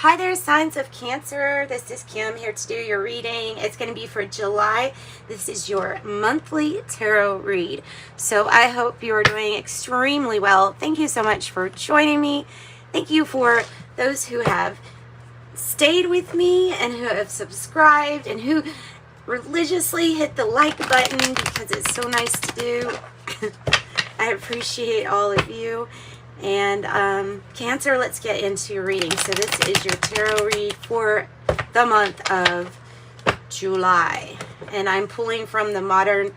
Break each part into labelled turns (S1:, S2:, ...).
S1: Hi there, signs of Cancer. This is Kim here to do your reading. It's going to be for July. This is your monthly tarot read. So I hope you are doing extremely well. Thank you so much for joining me. Thank you for those who have stayed with me and who have subscribed and who religiously hit the like button because it's so nice to do. I appreciate all of you. And Cancer, let's get into your reading. So this is your tarot read for the month of July. And I'm pulling from the Modern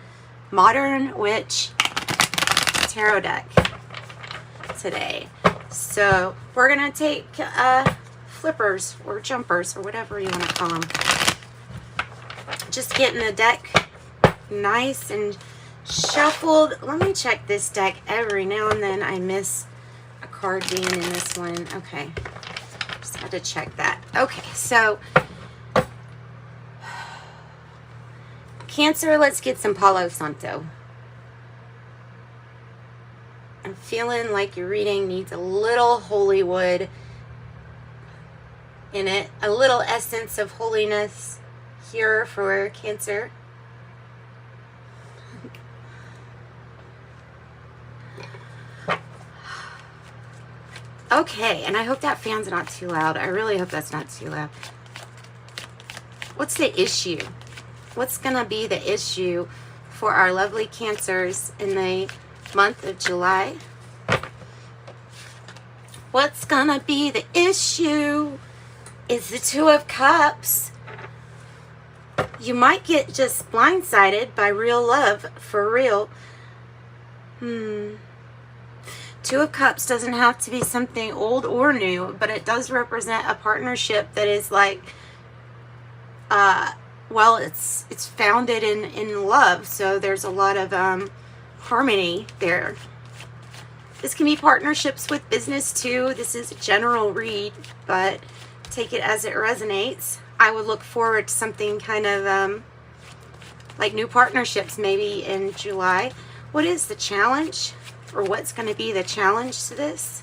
S1: Witch Tarot deck today. So we're going to take flippers or jumpers or whatever you want to call them. Just getting the deck nice and shuffled. Let me check this deck every now and then. I miss a card being in this one. Okay, just had to check that. Okay, so Cancer, let's get some Palo Santo. I'm feeling like your reading needs a little holy wood in it, a little essence of holiness here for Cancer. Okay, and I hope that fan's not too loud. I really hope that's not too loud. What's the issue? What's going to be the issue for our lovely Cancers in the month of July? What's going to be the issue is the Two of Cups. You might get just blindsided by real love, for real. Two of Cups doesn't have to be something old or new, but it does represent a partnership that is like, well, it's founded in love, so there's a lot of harmony there. This can be partnerships with business too. This is a general read, but take it as it resonates. I would look forward to something kind of like new partnerships maybe in July. What is the challenge? Or what's going to be the challenge to this?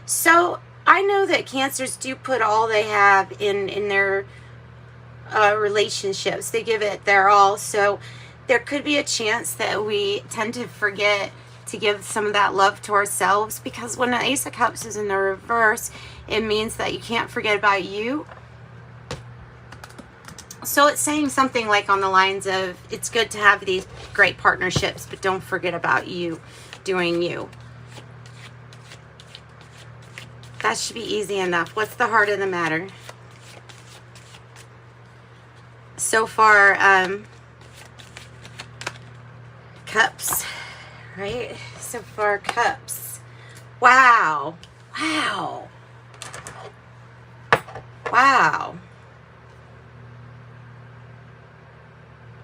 S1: So I know that Cancers do put all they have in their relationships. They give it their all. So there could be a chance that we tend to forget to give some of that love to ourselves, because when the Ace of Cups is in the reverse, it means that you can't forget about you. So it's saying something like on the lines of, it's good to have these great partnerships, but don't forget about you doing you. That should be easy enough. What's the heart of the matter? So far, Cups. Right? So far, Cups. Wow. Wow. Wow.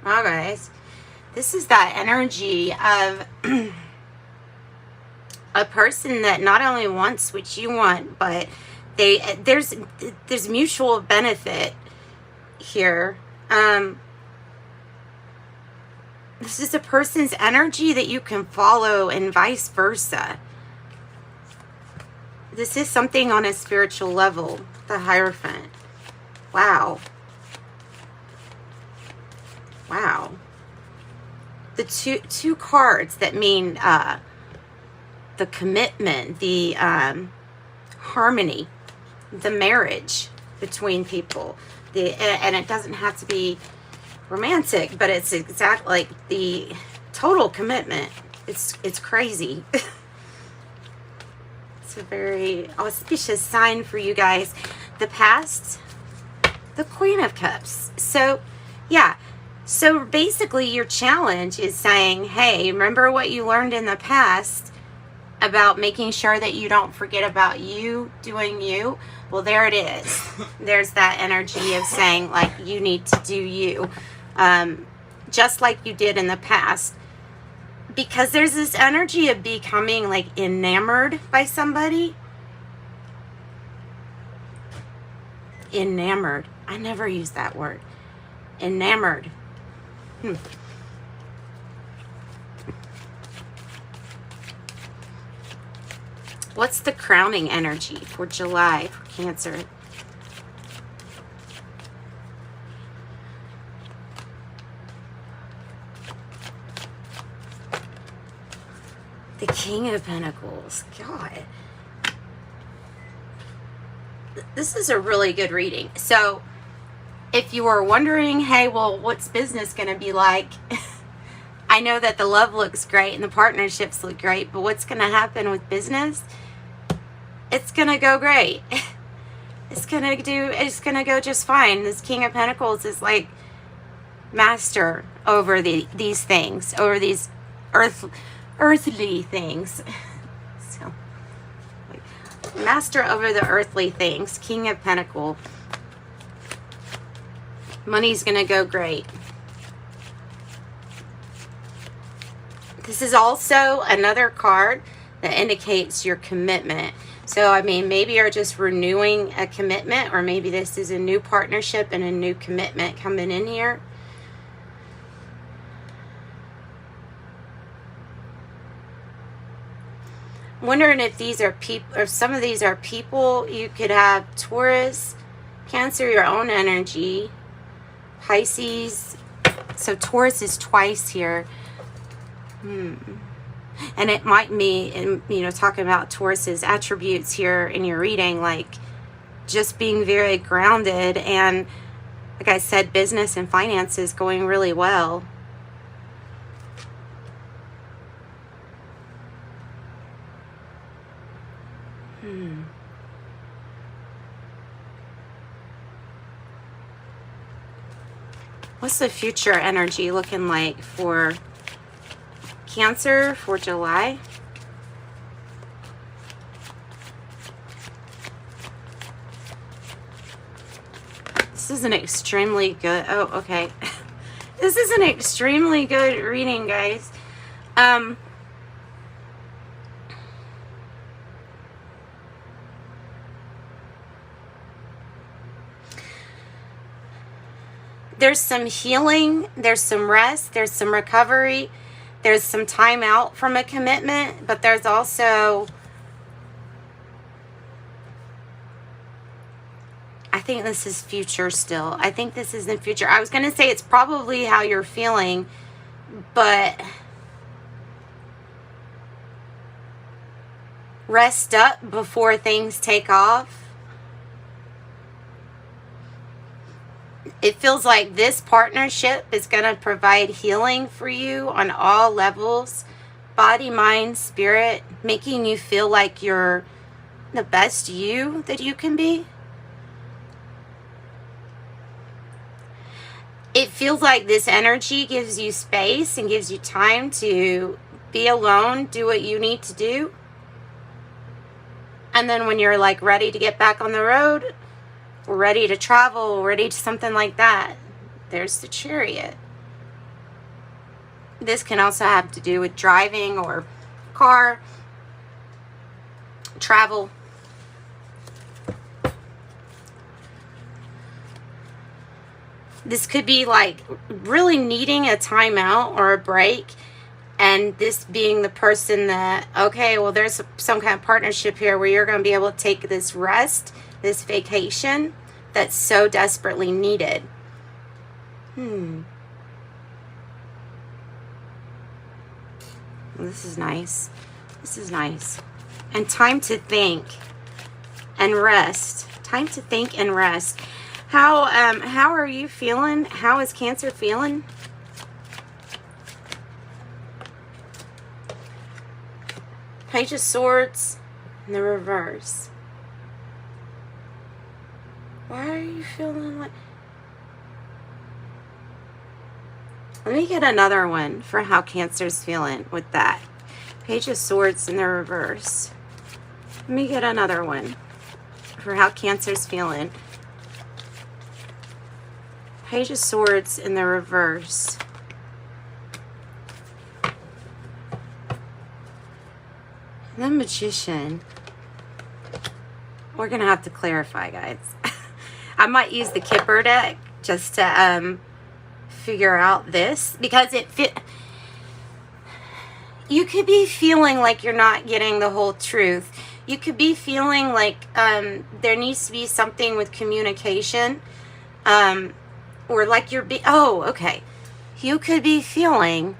S1: All right. This is that energy of a person that not only wants what you want, but there's mutual benefit here. This is a person's energy that you can follow and vice versa. This is something on a spiritual level, the Hierophant. Wow. Wow. The two cards that mean the commitment, the harmony, the marriage between people. And it doesn't have to be romantic, but it's exactly like the total commitment. It's crazy. It's a very auspicious sign for you guys. The past, the Queen of Cups. So yeah, so basically your challenge is saying, hey, remember what you learned in the past about making sure that you don't forget about you doing you. Well, there it is. There's that energy of saying, like, you need to do you. Just like you did in the past. Because there's this energy of becoming, like, enamored by somebody. Enamored. I never use that word. Enamored. What's the crowning energy for July for Cancer? The King of Pentacles. God. This is a really good reading. So, if you were wondering, hey, well, what's business going to be like? I know that the love looks great and the partnerships look great, but what's going to happen with business? It's going to go great. It's going to go just fine. This King of Pentacles is like master over these things, over these earthly things. So, master over the earthly things. King of Pentacles. Money's going to go great. This is also another card that indicates your commitment. So, I mean, maybe you're just renewing a commitment, or maybe this is a new partnership and a new commitment coming in here. I'm wondering if these are people, or some of these are people. You could have Taurus, Cancer, your own energy, Pisces. So Taurus is twice here. And it might be, you know, talking about Taurus's attributes here in your reading, like just being very grounded, and like I said, business and finances going really well. What's the future energy looking like for Cancer for July? This is an extremely good, oh, okay. This is an extremely good reading, guys. There's some healing, there's some rest, there's some recovery, there's some time out from a commitment, but there's also, I think this is future still. I think this is in future. I was going to say it's probably how you're feeling, but rest up before things take off. It feels like this partnership is going to provide healing for you on all levels, body, mind, spirit, making you feel like you're the best you that you can be. It feels like this energy gives you space and gives you time to be alone, do what you need to do. And then when you're like ready to get back on the road, ready to travel, ready to something like that, there's the Chariot. This can also have to do with driving or car, travel. This could be like really needing a timeout or a break, and this being the person that, okay, well, there's some kind of partnership here where you're going to be able to take this rest, this vacation that's so desperately needed. This is nice. This is nice. And time to think and rest. Time to think and rest. How are you feeling? How is Cancer feeling? Page of Swords in the reverse. Why are you feeling like... Let me get another one for how Cancer's feeling with that. Page of Swords in the reverse. Let me get another one for how Cancer's feeling. Page of Swords in the reverse. The Magician. We're going to have to clarify, guys. I might use the Kipper deck just to figure out this, because you could be feeling like you're not getting the whole truth. You could be feeling like there needs to be something with communication, or like you're okay. You could be feeling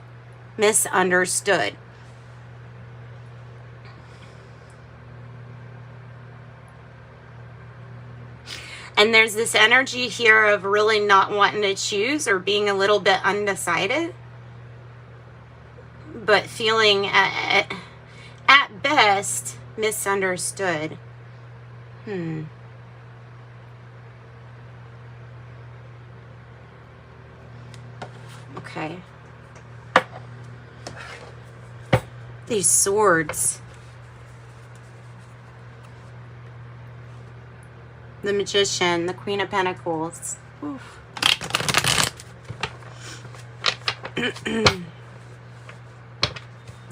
S1: misunderstood. And there's this energy here of really not wanting to choose, or being a little bit undecided, but feeling at best misunderstood. Okay. These swords. The Magician, the Queen of Pentacles. Oof.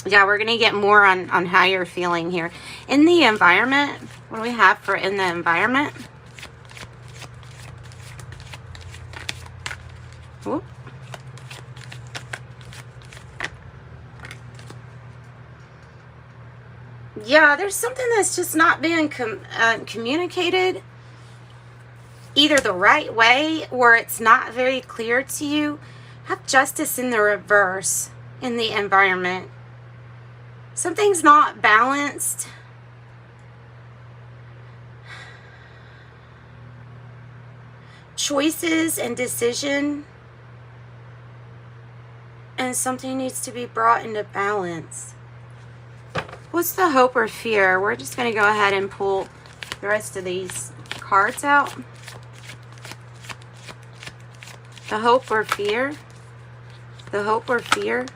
S1: Yeah, we're going to get more on how you're feeling here. In the environment, what do we have for in the environment? Whoop. Yeah, there's something that's just not being communicated either the right way, or it's not very clear to you. Have Justice in the reverse in the environment. Something's not balanced. Choices and decision. And something needs to be brought into balance. What's the hope or fear? We're just going to go ahead and pull the rest of these cards out. The hope or fear? The hope or fear?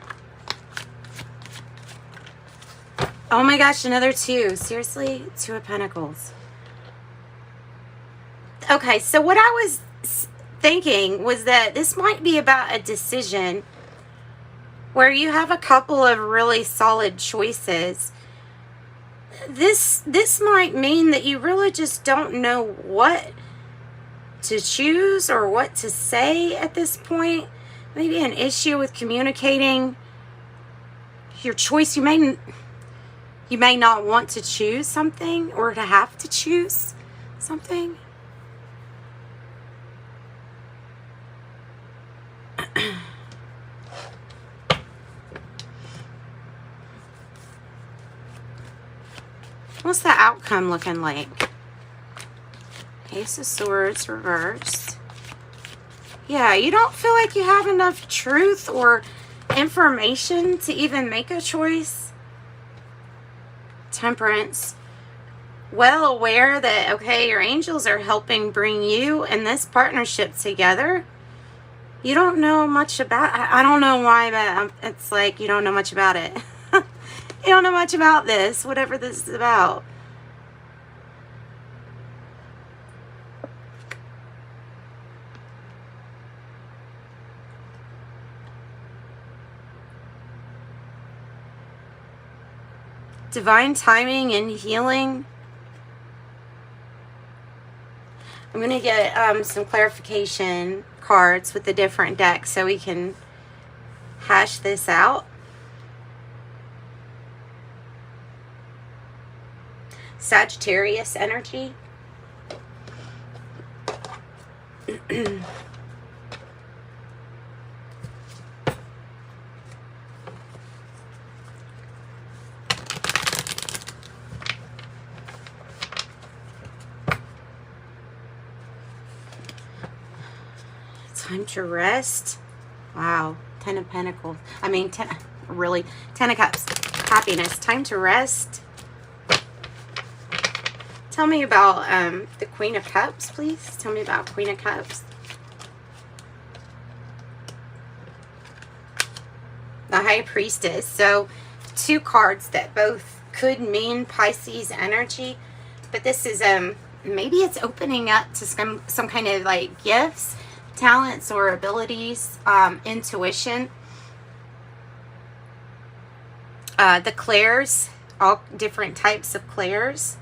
S1: Oh my gosh, another 2. Seriously? 2 of Pentacles. Okay, so what I was thinking was that this might be about a decision where you have a couple of really solid choices. This might mean that you really just don't know what to choose or what to say at this point. Maybe an issue with communicating your choice. You may not want to choose something, or to have to choose something. What's the outcome looking like? Ace of Swords reversed. Yeah, you don't feel like you have enough truth or information to even make a choice. Temperance. Well aware that, okay, your angels are helping bring you and this partnership together. You don't know much about, I don't know why, but it's like you don't know much about it. You don't know much about this, whatever this is about. Divine timing and healing. I'm going to get some clarification cards with the different decks so we can hash this out. Sagittarius energy. Time to rest. Wow. 10 of Pentacles. I mean, 10 of Cups. Happiness. Time to rest. Tell me about the Queen of Cups, please. Tell me about Queen of Cups. The High Priestess. So, 2 cards that both could mean Pisces energy. But this is, maybe it's opening up to some kind of like gifts, talents, or abilities, intuition. The clairs, all different types of clairs.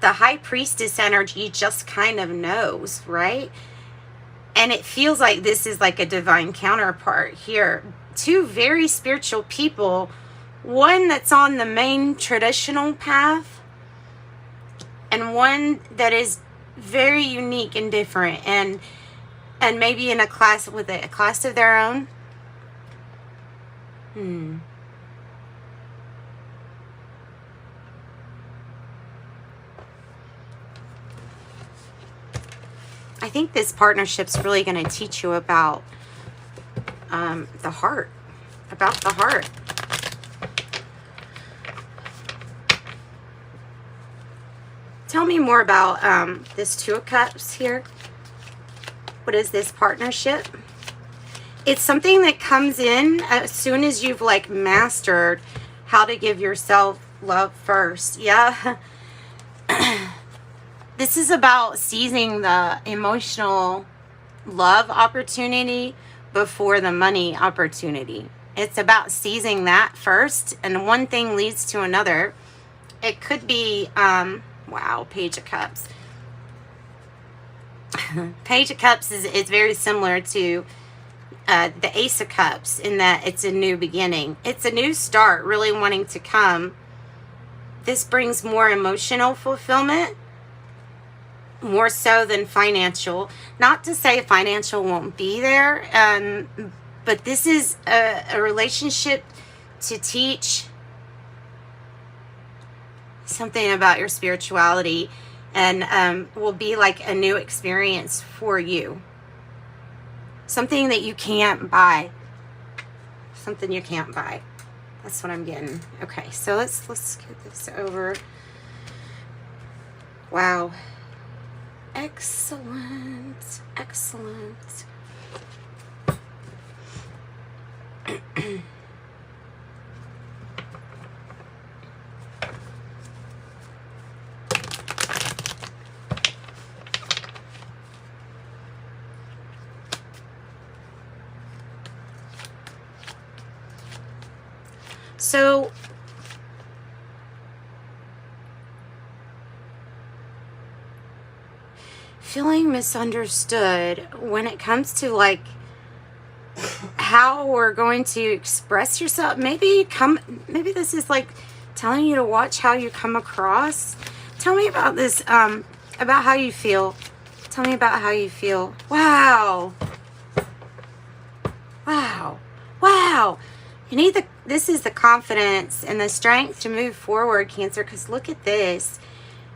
S1: the High Priestess energy just kind of knows, right? And it feels like this is like a divine counterpart here. Two very spiritual people, one that's on the main traditional path, and one that is very unique and different, and maybe in a class with a class of their own. I think this partnership's really going to teach you about the heart. About the heart. Tell me more about this Two of Cups here. What is this partnership? It's something that comes in as soon as you've like mastered how to give yourself love first. Yeah. This is about seizing the emotional love opportunity before the money opportunity. It's about seizing that first, and one thing leads to another. It could be, wow, Page of Cups. Page of Cups is very similar to the Ace of Cups in that it's a new beginning. It's a new start, really wanting to come. This brings more emotional fulfillment, more so than financial. Not to say financial won't be there, but this is a relationship to teach something about your spirituality, and will be like a new experience for you. Something that you can't buy. Something you can't buy. That's what I'm getting. Okay, so let's get this over. Wow. Excellent. Excellent. So feeling misunderstood when it comes to like how we're going to express yourself. Maybe this is like telling you to watch how you come across. Tell me about this, about how you feel. Tell me about how you feel. Wow. Wow. Wow. You need this is the confidence and the strength to move forward, Cancer, because look at this.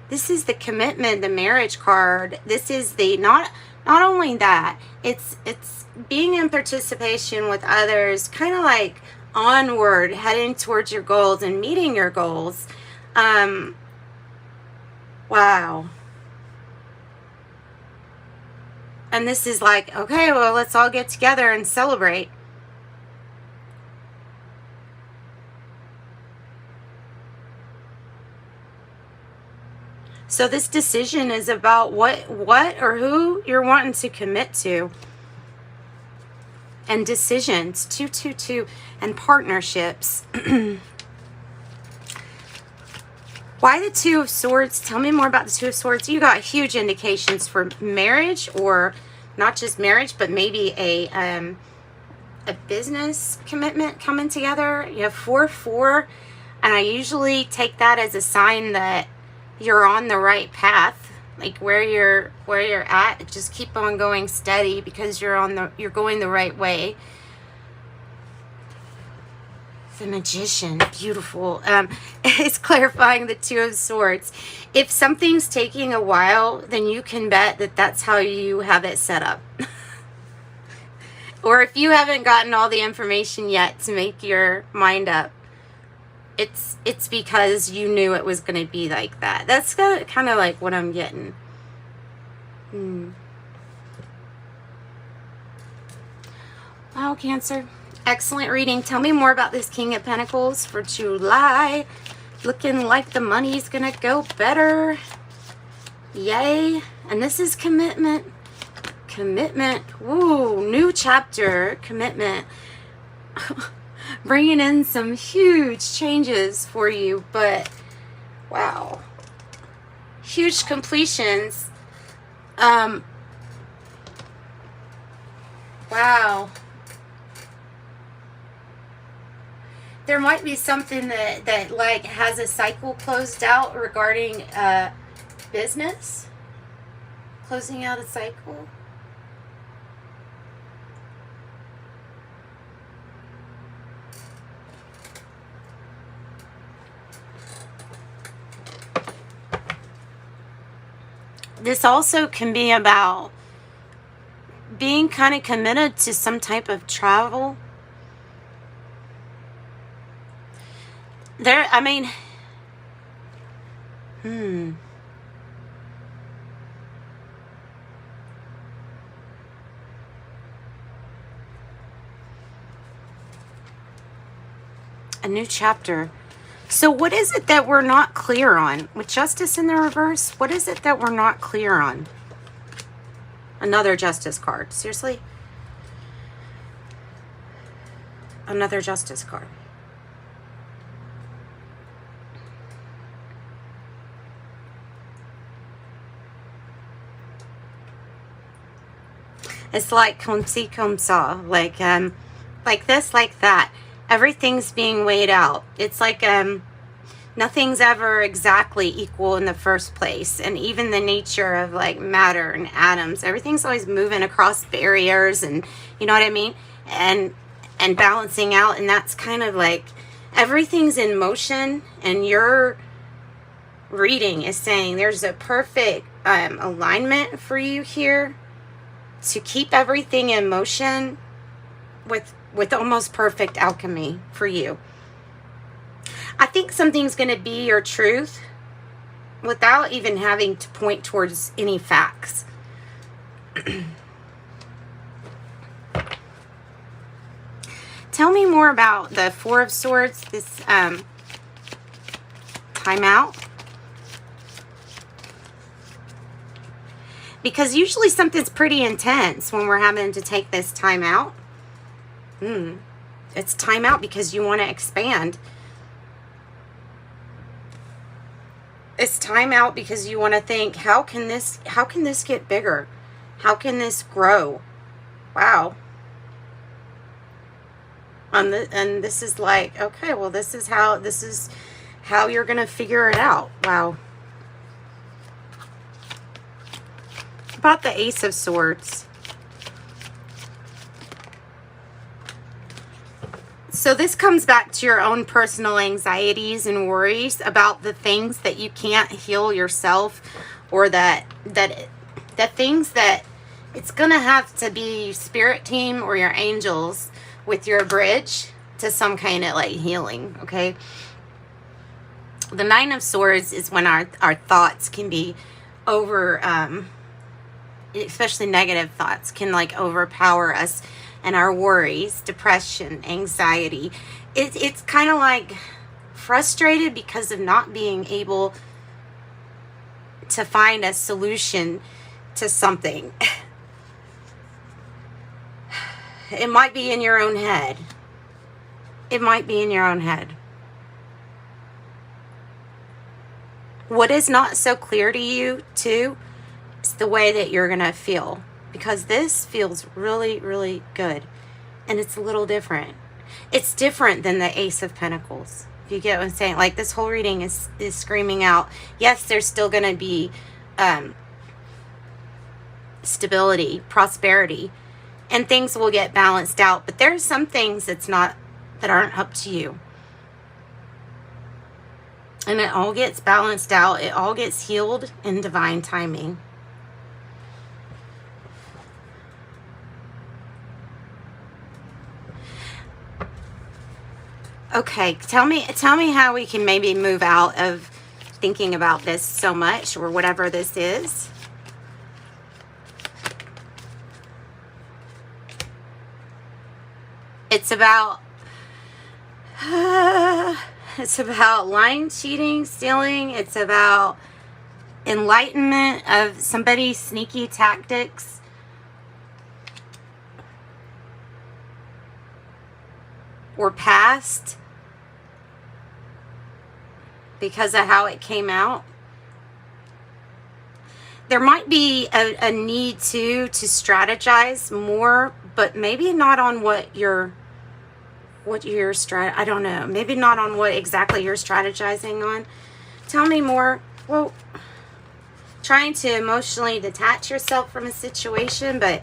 S1: This is the commitment, the marriage card. This is the, not only that, it's being in participation with others, kind of like onward, heading towards your goals and meeting your goals. Wow. And this is like, okay, well, let's all get together and celebrate. So this decision is about what or who you're wanting to commit to. And decisions, 222, and partnerships. Why the Two of Swords? Tell me more about the Two of Swords. You got huge indications for marriage, or not just marriage, but maybe a business commitment coming together. You have 4-4, and I usually take that as a sign that you're on the right path, like where you're at. Just keep on going steady because you're going the right way. The Magician, beautiful. It's clarifying the Two of Swords. If something's taking a while, then you can bet that that's how you have it set up. Or if you haven't gotten all the information yet to make your mind up, it's because you knew it was going to be like that. That's kind of like what I'm getting. Wow, Cancer. Excellent reading. Tell me more about this King of Pentacles for July. Looking like the money's going to go better. Yay. And this is commitment. Commitment. Woo, new chapter. Commitment. Bringing in some huge changes for you, but wow. huge completions. Wow. There might be something that like has a cycle closed out regarding business. Closing out a cycle. This also can be about being kind of committed to some type of travel. There, I mean, a new chapter. So what is it that we're not clear on? With Justice in the reverse, what is it that we're not clear on? Another Justice card. Seriously? Another Justice card. It's like comme ci, comme ça. Like this, like that. Everything's being weighed out. It's like nothing's ever exactly equal in the first place. And even the nature of like matter and atoms, everything's always moving across barriers, and you know what I mean? And balancing out. And that's kind of like everything's in motion, and your reading is saying there's a perfect alignment for you here to keep everything in motion with almost perfect alchemy for you. I think something's going to be your truth without even having to point towards any facts. Tell me more about the Four of Swords, this timeout. Because usually something's pretty intense when we're having to take this time out. It's time out because you want to expand. It's time out because you want to think, how can this get bigger? How can this grow? Wow. And this is like, okay, well, this is how you're going to figure it out. Wow. About the Ace of Swords. So this comes back to your own personal anxieties and worries about the things that you can't heal yourself, or that things that it's going to have to be spirit team or your angels with your bridge to some kind of like healing, okay? The Nine of Swords is when our thoughts can be over, especially negative thoughts can like overpower us, and our worries, depression, anxiety. It's kind of like frustrated because of not being able to find a solution to something. It might be in your own head. It might be in your own head. What is not so clear to you, too, is the way that you're going to feel. Because this feels really, really good. And it's a little different. It's different than the Ace of Pentacles. If you get what I'm saying. Like, this whole reading is screaming out, yes, there's still going to be stability, prosperity, and things will get balanced out. But there's some things that aren't up to you. And it all gets balanced out. It all gets healed in divine timing. Okay, tell me how we can maybe move out of thinking about this so much, or whatever this is. It's about lying, cheating, stealing. It's about enlightenment of somebody's sneaky tactics. Or past. Because of how it came out. there might be a need to strategize more, but maybe not on I don't know, maybe not on what exactly you're strategizing on. Tell me more. Well, trying to emotionally detach yourself from a situation, but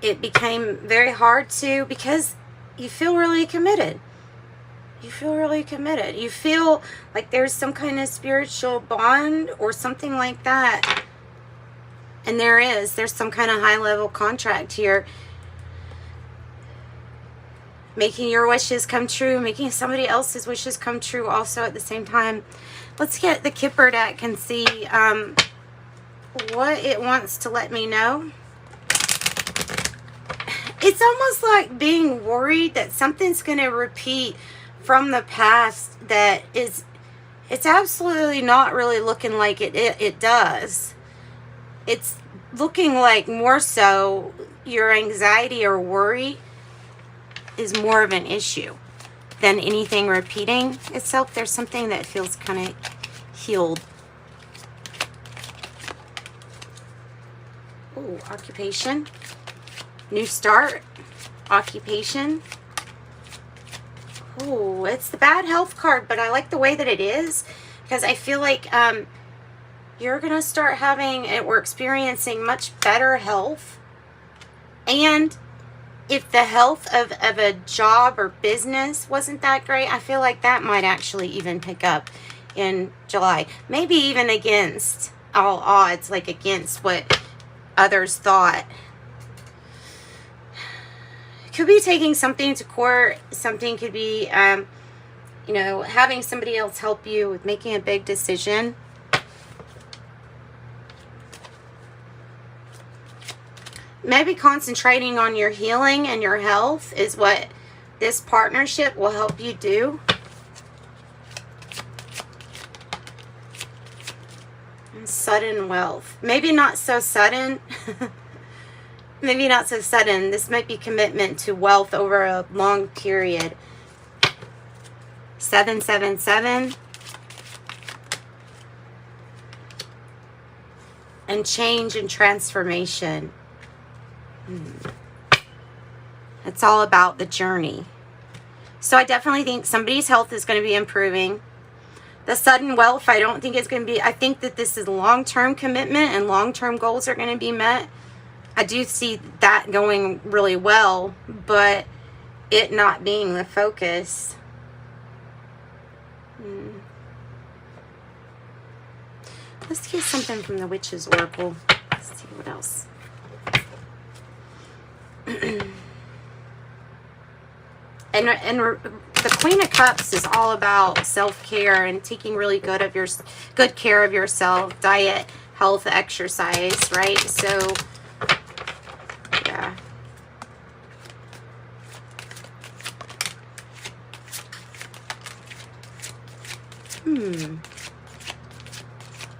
S1: it became very hard to, because you feel really committed. You feel really committed. You feel like there's some kind of spiritual bond or something like that. And there's some kind of high-level contract here. Making your wishes come true, making somebody else's wishes come true also at the same time. Let's get the Kipper deck and see what it wants to let me know. It's almost like being worried that something's going to repeat from the past that it's absolutely not really looking like it does. It's looking like more so your anxiety or worry is more of an issue than anything repeating itself. There's something that feels kind of healed. Ooh, occupation. New start. Occupation. Ooh, it's the bad health card, but I like the way that it is, because I feel like you're going to start having or experiencing much better health. And if the health of a job or business wasn't that great, I feel like that might actually even pick up in July. Maybe even against all odds, like against what others thought. Could be taking something to court. Something could be, you know, having somebody else help you with making a big decision. Maybe concentrating on your healing and your health is what this partnership will help you do. And sudden wealth. Maybe not so sudden. Maybe not so sudden. This might be commitment to wealth over a long period. 777. And change and transformation. It's all about the journey. So I definitely think somebody's health is going to be improving. The sudden wealth, I don't think it's going to be. I think that this is long-term commitment and long-term goals are going to be met. I do see that going really well, but it not being the focus. Let's get something from the Witch's Oracle. Let's see what else. And the Queen of Cups is all about self-care and taking really good care of yourself, diet, health, exercise, right? So, yeah.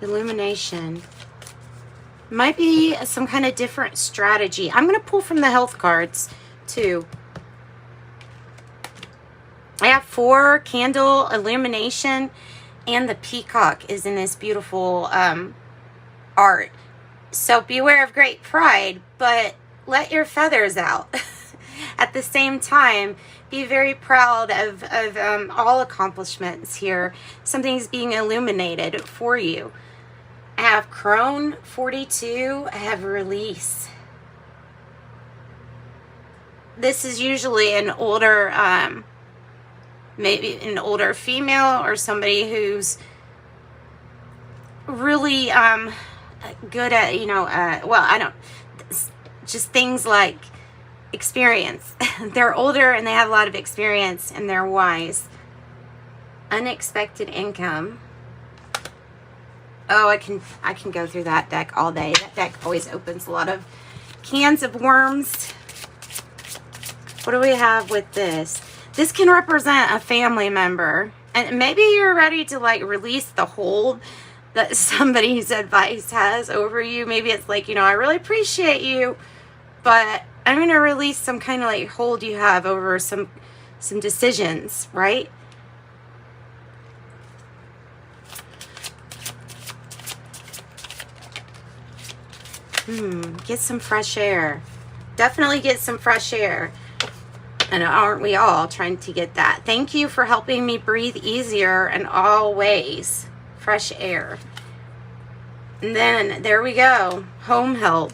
S1: Illumination. Might be some kind of different strategy. I'm going to pull from the health cards, too. I have 4 candle illumination, and the peacock is in this beautiful art. So beware of great pride, but let your feathers out. At the same time, be very proud of all accomplishments here. Something's being illuminated for you. I have Kryon 42. I have release. This is usually an older, maybe an older female or somebody who's really good at, well, I don't, just things like experience. They're older and they have a lot of experience and they're wise. Unexpected income. Oh, I can go through that deck all day. That deck always opens a lot of cans of worms. What do we have with this? This can represent a family member. And maybe you're ready to like release the hold that somebody's advice has over you. Maybe it's like, I really appreciate you, but I'm going to release some kind of like hold you have over some decisions, right? Get some fresh air. Definitely get some fresh air. And aren't we all trying to get that? Thank you for helping me breathe easier in all ways. Fresh air. And then there we go. Home help.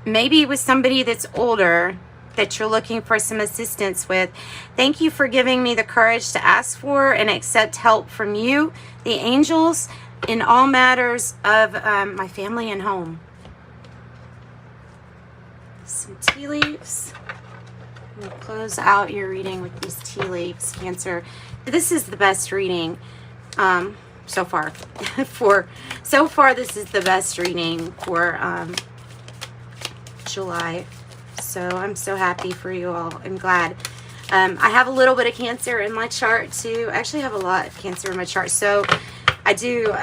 S1: Maybe with somebody that's older that you're looking for some assistance with. Thank you for giving me the courage to ask for and accept help from you, the angels, in all matters of my family and home. Some tea leaves. We'll close out your reading with these tea leaves, Cancer. This is the best reading so far. So far, this is the best reading for July. So I'm so happy for you all. I'm glad. I have a little bit of Cancer in my chart too. I actually have a lot of Cancer in my chart. So I do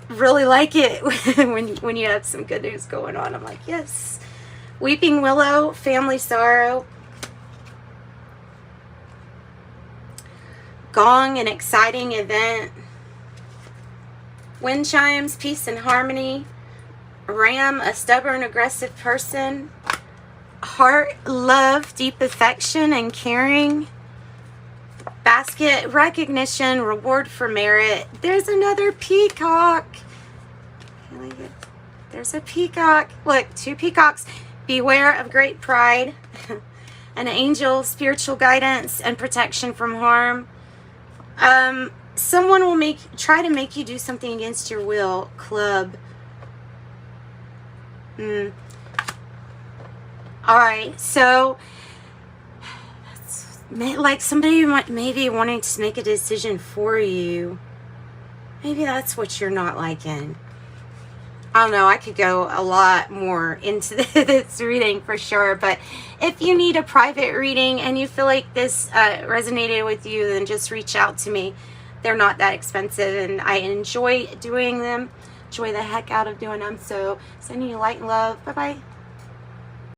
S1: really like it when you have some good news going on. I'm like, yes. Weeping Willow, family sorrow. Gong, an exciting event. Wind chimes, peace and harmony. Ram, a stubborn, aggressive person. Heart, love, deep affection and caring. Basket, recognition, reward for merit. There's another peacock. There's a peacock. Look, 2 peacocks. Beware of great pride. An angel, spiritual guidance and protection from harm. Someone will try to make you do something against your will. Club. Alright, so like somebody maybe wanting to make a decision for you. Maybe that's what you're not liking. I don't know, I could go a lot more into this reading for sure, but if you need a private reading and you feel like this resonated with you, then just reach out to me. They're not that expensive and I enjoy doing them. Enjoy the heck out of doing them. So sending you light and love. Bye-bye.